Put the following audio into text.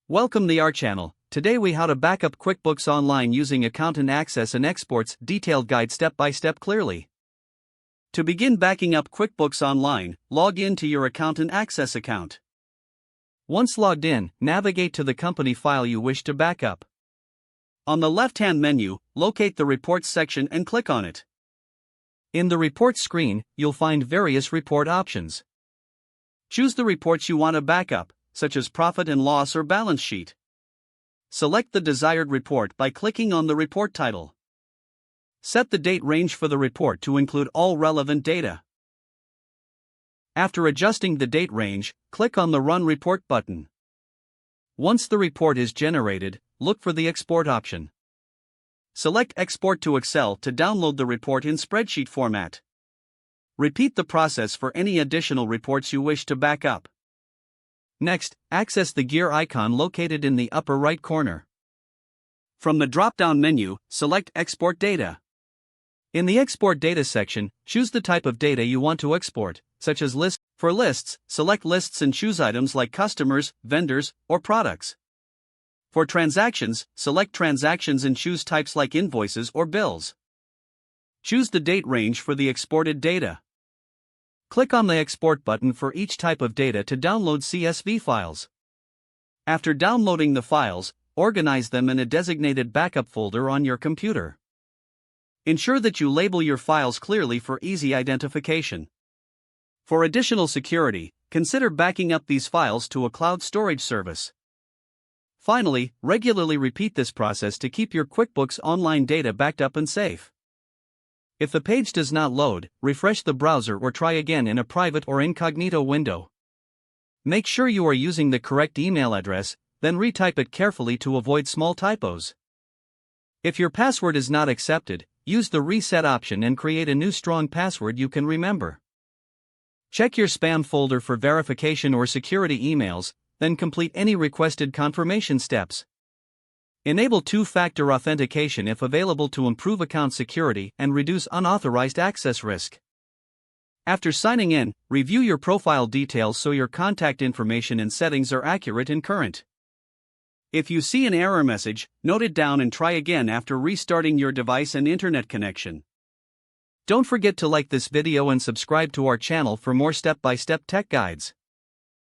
Welcome to our channel. Today we how to backup QuickBooks Online using Accountant Access and Exports detailed guide step by step clearly. To begin backing up QuickBooks Online, log in to your Accountant Access account. Once logged in, navigate to the company file you wish to backup. On the left-hand menu, locate the Reports section and click on it. In the Reports screen, you'll find various report options. Choose the reports you want to backup, such as profit and loss or balance sheet. Select the desired report by clicking on the report title. Set the date range for the report to include all relevant data. After adjusting the date range, click on the Run Report button. Once the report is generated, look for the Export option. Select Export to Excel to download the report in spreadsheet format. Repeat the process for any additional reports you wish to back up. Next, access the gear icon located in the upper right corner. From the drop-down menu, select Export Data. In the Export Data section, choose the type of data you want to export, such as lists. For lists, select lists and choose items like customers, vendors, or products. For transactions, select transactions and choose types like invoices or bills. Choose the date range for the exported data. Click on the Export button for each type of data to download CSV files. After downloading the files, organize them in a designated backup folder on your computer. Ensure that you label your files clearly for easy identification. For additional security, consider backing up these files to a cloud storage service. Finally, regularly repeat this process to keep your QuickBooks Online data backed up and safe. If the page does not load, refresh the browser or try again in a private or incognito window. Make sure you are using the correct email address, then retype it carefully to avoid small typos. If your password is not accepted, use the Reset option and create a new strong password you can remember. Check your spam folder for verification or security emails, then complete any requested confirmation steps. Enable two-factor authentication if available to improve account security and reduce unauthorized access risk. After signing in, review your profile details so your contact information and settings are accurate and current. If you see an error message, note it down and try again after restarting your device and internet connection. Don't forget to like this video and subscribe to our channel for more step-by-step tech guides.